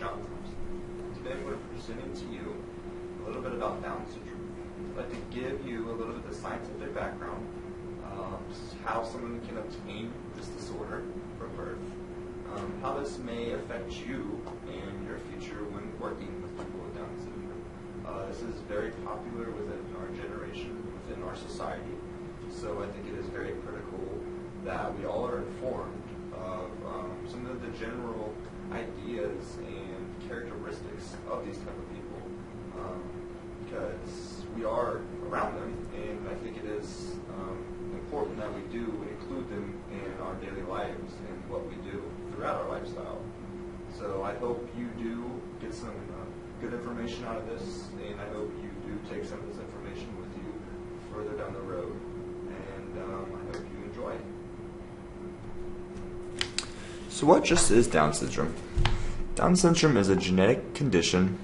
John Thompson. Today I'm going to be presenting to you a little bit about Down syndrome. I'd like to give you a little bit of the scientific background, how someone can obtain this disorder from birth, how this may affect you in your future when working with people with Down syndrome. This is very popular within our generation, within our society, so I think it is very critical that we all are informed of some of the general ideas and characteristics of these type of people, because we are around them, and I think it is important that we do include them in our daily lives and what we do throughout our lifestyle. So I hope you do get some good information out of this, and I hope you do take some of this information with you further down the road, and I hope you enjoy it. So what just is Down syndrome? Down syndrome is a genetic condition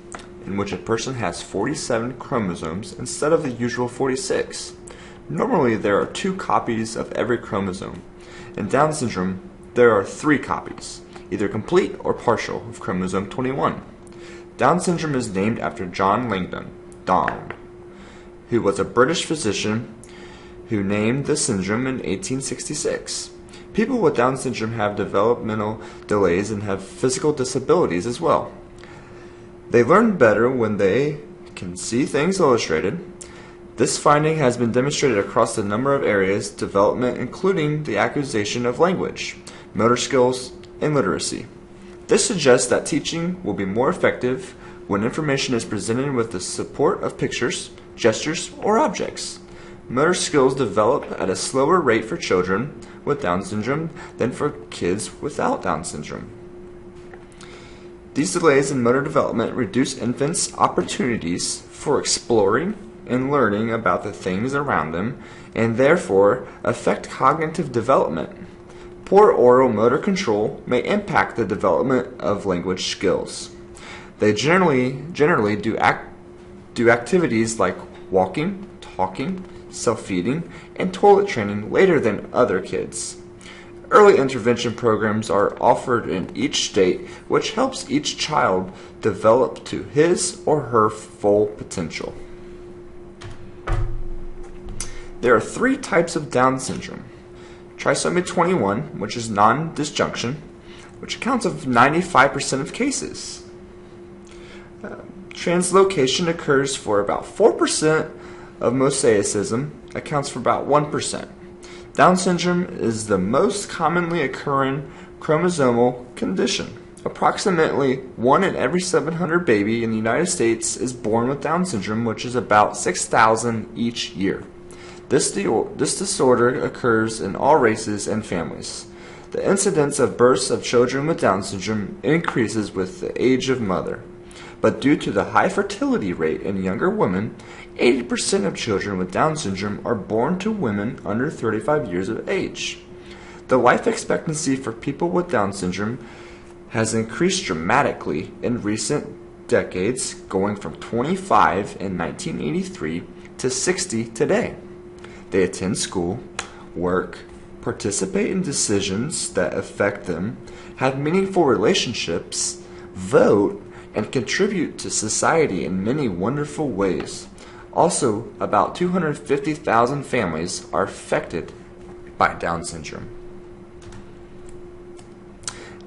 in which a person has 47 chromosomes instead of the usual 46. Normally there are 2 copies of every chromosome. In Down syndrome, there are 3 copies, either complete or partial, of chromosome 21. Down syndrome is named after John Langdon, Don, who was a British physician who named the syndrome in 1866. People with Down syndrome have developmental delays and have physical disabilities as well. They learn better when they can see things illustrated. This finding has been demonstrated across a number of areas of development, including the acquisition of language, motor skills, and literacy. This suggests that teaching will be more effective when information is presented with the support of pictures, gestures, or objects. Motor skills develop at a slower rate for children with Down syndrome than for kids without Down syndrome. These delays in motor development reduce infants' opportunities for exploring and learning about the things around them, and therefore affect cognitive development. Poor oral motor control may impact the development of language skills. They generally do activities like walking, talking, self-feeding, and toilet training later than other kids. Early intervention programs are offered in each state, which helps each child develop to his or her full potential. There are 3 types of Down syndrome. Trisomy 21, which is non-disjunction, which accounts for 95% of cases. Translocation occurs for about 4% of mosaicism, accounts for about 1%. Down syndrome is the most commonly occurring chromosomal condition. Approximately 1 in every 700 baby in the United States is born with Down syndrome, which is about 6,000 each year. This disorder occurs in all races and families. The incidence of births of children with Down syndrome increases with the age of mother. But due to the high fertility rate in younger women, 80% of children with Down syndrome are born to women under 35 years of age. The life expectancy for people with Down syndrome has increased dramatically in recent decades, going from 25 in 1983 to 60 today. They attend school, work, participate in decisions that affect them, have meaningful relationships, vote, and contribute to society in many wonderful ways. Also, about 250,000 families are affected by Down syndrome.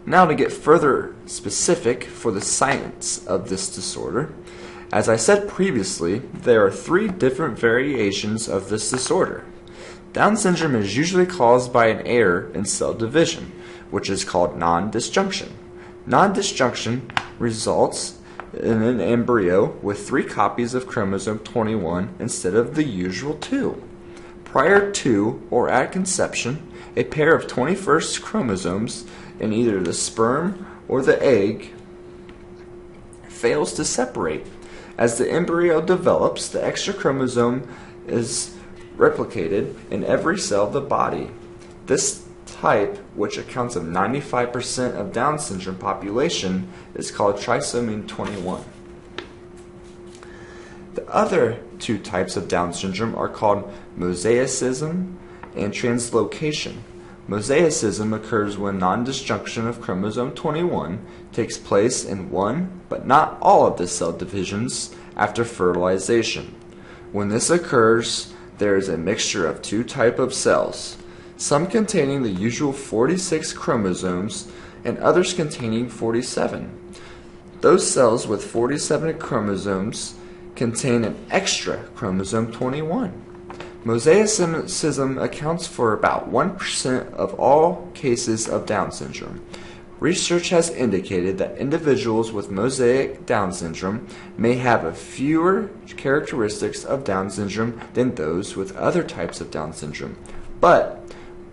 Now to get further specific for the science of this disorder, as I said previously, there are 3 different variations of this disorder. Down syndrome is usually caused by an error in cell division, which is called non-disjunction. Non-disjunction results in an embryo with 3 copies of chromosome 21 instead of the usual 2. Prior to or at conception, a pair of 21st chromosomes in either the sperm or the egg fails to separate. As the embryo develops, the extra chromosome is replicated in every cell of the body. This type, which accounts for 95% of Down syndrome population, is called trisomy 21. The other 2 types of Down syndrome are called mosaicism and translocation. Mosaicism occurs when non-disjunction of chromosome 21 takes place in one, but not all of the cell divisions after fertilization. When this occurs, there is a mixture of two types of cells, some containing the usual 46 chromosomes and others containing 47. Those cells with 47 chromosomes contain an extra chromosome 21. Mosaicism accounts for about 1% of all cases of Down syndrome. Research has indicated that individuals with mosaic Down syndrome may have fewer characteristics of Down syndrome than those with other types of Down syndrome. But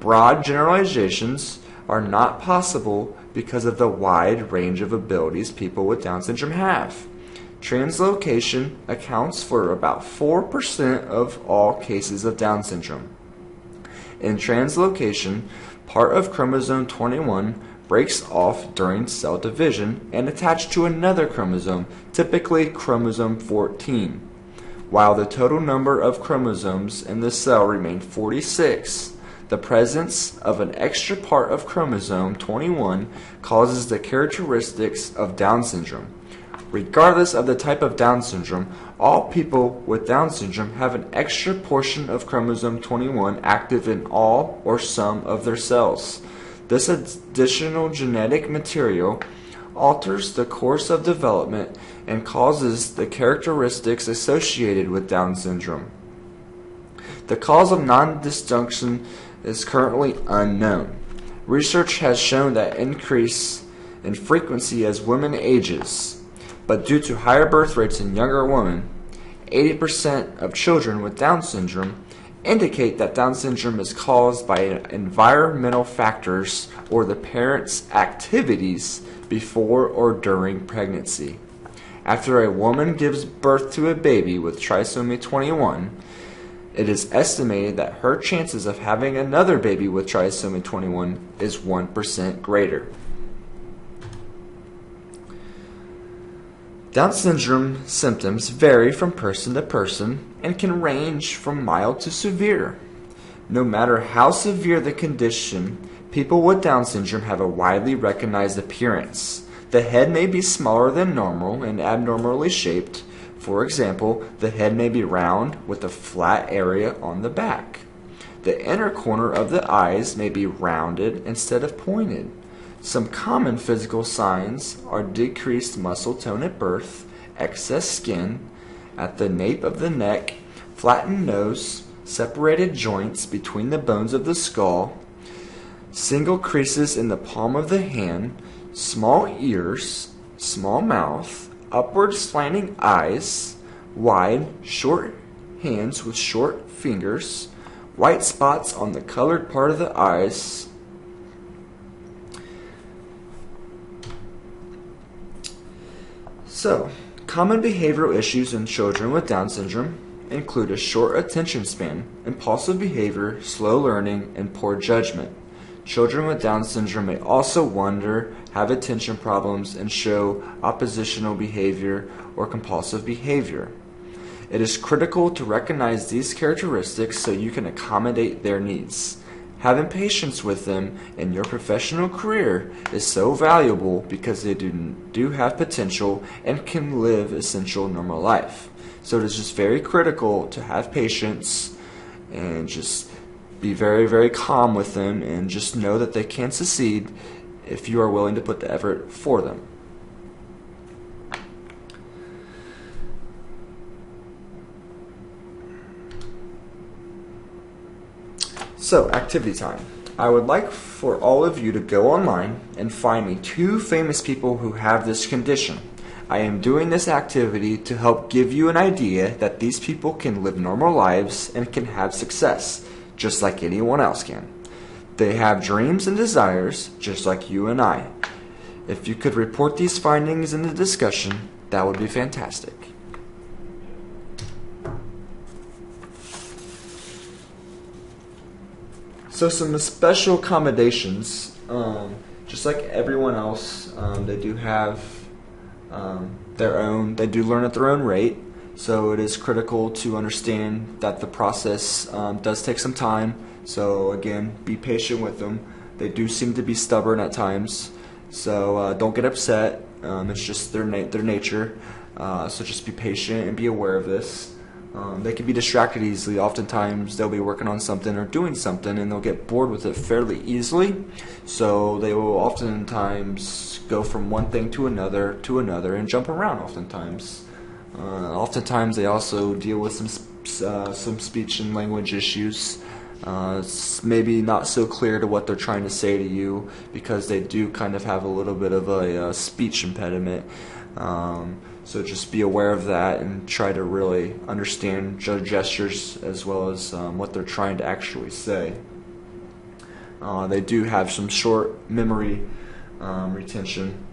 broad generalizations are not possible because of the wide range of abilities people with Down syndrome have. Translocation accounts for about 4% of all cases of Down syndrome. In translocation, part of chromosome 21 breaks off during cell division and attached to another chromosome, typically chromosome 14. While the total number of chromosomes in the cell remain 46, the presence of an extra part of chromosome 21 causes the characteristics of Down syndrome. Regardless of the type of Down syndrome, all people with Down syndrome have an extra portion of chromosome 21 active in all or some of their cells. This additional genetic material alters the course of development and causes the characteristics associated with Down syndrome. The cause of non-disjunction is currently unknown. Research has shown that increase in frequency as women ages, but due to higher birth rates in younger women, 80% of children with Down syndrome indicate that Down syndrome is caused by environmental factors or the parent's activities before or during pregnancy. After a woman gives birth to a baby with trisomy 21, it is estimated that her chances of having another baby with trisomy 21 is 1% greater. Down syndrome symptoms vary from person to person and can range from mild to severe. No matter how severe the condition, people with Down syndrome have a widely recognized appearance. The head may be smaller than normal and abnormally shaped. For example, the head may be round with a flat area on the back. The inner corner of the eyes may be rounded instead of pointed. Some common physical signs are decreased muscle tone at birth, excess skin at the nape of the neck, flattened nose, separated joints between the bones of the skull, single creases in the palm of the hand, small ears, small mouth, upward slanting eyes, wide, short hands with short fingers, white spots on the colored part of the eyes. So, common behavioral issues in children with Down syndrome include a short attention span, impulsive behavior, slow learning, and poor judgment. Children with Down syndrome may also wonder, have attention problems, and show oppositional behavior or compulsive behavior. It is critical to recognize these characteristics so you can accommodate their needs. Having patience with them in your professional career is so valuable because they do have potential and can live essential normal life. So it is just very critical to have patience and just be very, very calm with them and just know that they can succeed if you are willing to put the effort for them. So, activity time. I would like for all of you to go online and find me 2 famous people who have this condition. I am doing this activity to help give you an idea that these people can live normal lives and can have success, just like anyone else can. They have dreams and desires, just like you and I. If you could report these findings in the discussion, that would be fantastic. So some special accommodations, just like everyone else, they do have their own, they do learn at their own rate, so it is critical to understand that the process does take some time, so again, be patient with them. They do seem to be stubborn at times, so don't get upset. It's just their nature. So just be patient and be aware of this. They can be distracted easily. Oftentimes they'll be working on something or doing something and they'll get bored with it fairly easily. So they will oftentimes go from one thing to another and jump around oftentimes. Oftentimes they also deal with some speech and language issues. It's maybe not so clear to what they're trying to say to you because they do kind of have a little bit of a speech impediment. So just be aware of that and try to really understand gestures as well as what they're trying to actually say. They do have some short memory retention,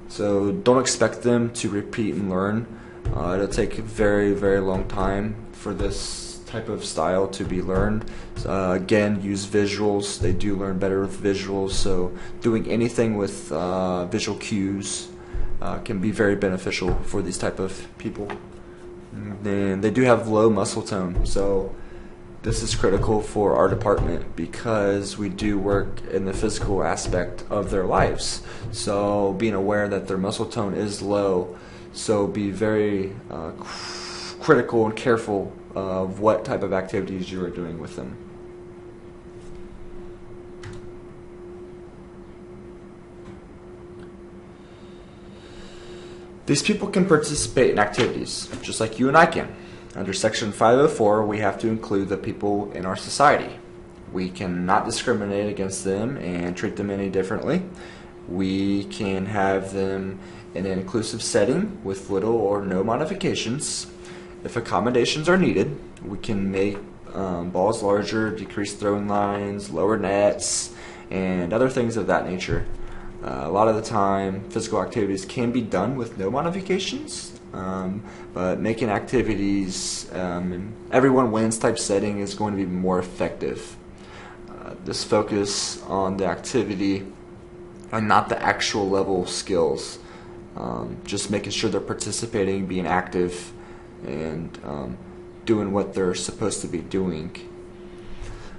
so don't expect them to repeat and learn. It'll take a very, very long time for this type of style to be learned. Again, use visuals. They do learn better with visuals, so doing anything with visual cues can be very beneficial for these type of people. And they do have low muscle tone, so this is critical for our department because we do work in the physical aspect of their lives. So being aware that their muscle tone is low, so be very critical and careful of what type of activities you are doing with them. These people can participate in activities, just like you and I can. Under Section 504, we have to include the people in our society. We cannot discriminate against them and treat them any differently. We can have them in an inclusive setting with little or no modifications. If accommodations are needed, we can make balls larger, decrease throwing lines, lower nets, and other things of that nature. A lot of the time, physical activities can be done with no modifications, but making activities everyone wins type setting is going to be more effective. This focus on the activity and not the actual level of skills. Just making sure they're participating, being active, and doing what they're supposed to be doing.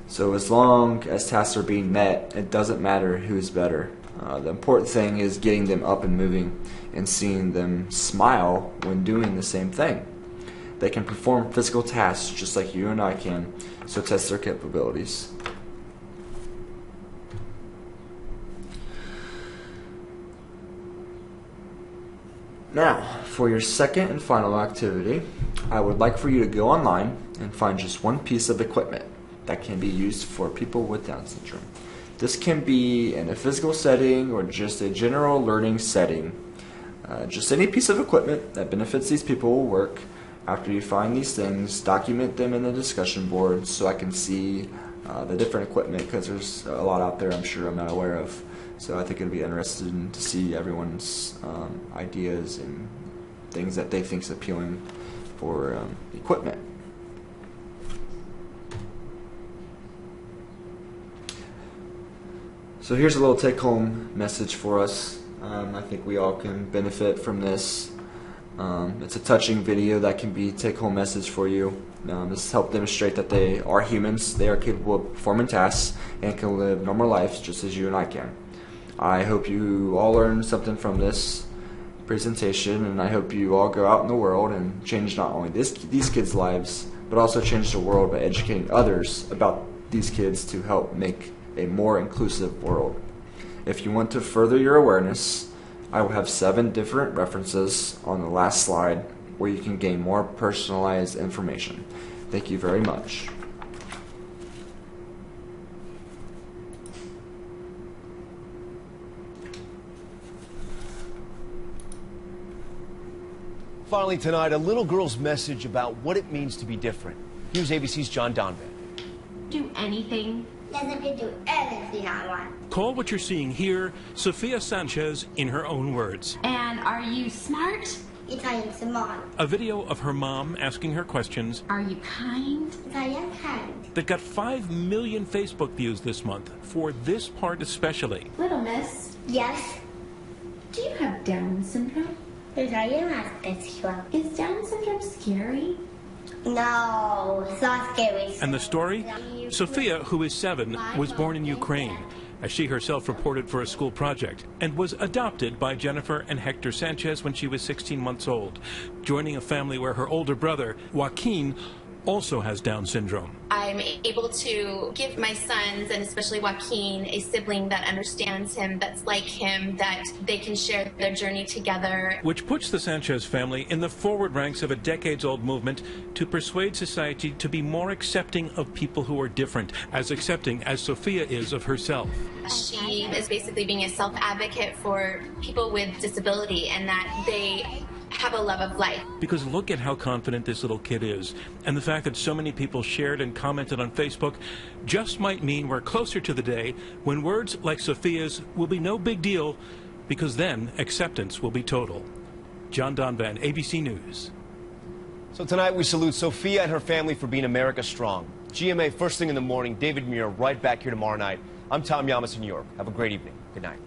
So as long as tasks are being met, it doesn't matter who's better. The important thing is getting them up and moving and seeing them smile when doing the same thing. They can perform physical tasks just like you and I can, so test their capabilities. Now, for your second and final activity, I would like for you to go online and find just one piece of equipment that can be used for people with Down syndrome. This can be in a physical setting or just a general learning setting. Just any piece of equipment that benefits these people will work. After you find these things, document them in the discussion board so I can see the different equipment, because there's a lot out there I'm sure I'm not aware of. So I think it'd be interesting to see everyone's ideas and things that they think is appealing for equipment. So here's a little take-home message for us. I think we all can benefit from this. It's a touching video that can be a take-home message for you. This helps demonstrate that they are humans, they are capable of performing tasks, and can live normal lives just as you and I can. I hope you all learned something from this presentation, and I hope you all go out in the world and change not only these kids' lives, but also change the world by educating others about these kids to help make a more inclusive world. If you want to further your awareness, I will have 7 different references on the last slide where you can gain more personalized information. Thank you very much. Finally tonight, a little girl's message about what it means to be different. Here's ABC's John Donovan. Do anything. Doesn't it do anything I want? Call what you're seeing here Sophia Sanchez in her own words. And are you smart? It's I am smart. A video of her mom asking her questions Are you kind? It's I am kind. that got 5 million Facebook views this month, for this part especially. Little miss, Yes. do you have Down syndrome? It's I am special. Is Down syndrome scary? No, it's not scary. And the story? Sophia, who is 7, was born in Ukraine. as she herself reported for a school project, and was adopted by Jennifer and Hector Sanchez when she was 16 months old, joining a family where her older brother, Joaquin, also has Down syndrome. I'm able to give my sons, and especially Joaquin, a sibling that understands him, that's like him, that they can share their journey together. Which puts the Sanchez family in the forward ranks of a decades-old movement to persuade society to be more accepting of people who are different, as accepting as Sophia is of herself. She is basically being a self-advocate for people with disability, and that they have a love of life. Because look at how confident this little kid is, and the fact that so many people shared and commented on Facebook just might mean we're closer to the day when words like Sophia's will be no big deal, because then acceptance will be total. John Donvan, ABC News. So tonight we salute Sophia and her family for being America strong. GMA first thing in the morning, David Muir right back here tomorrow night. I'm Tom Yamas in New York. Have a great evening. Good night.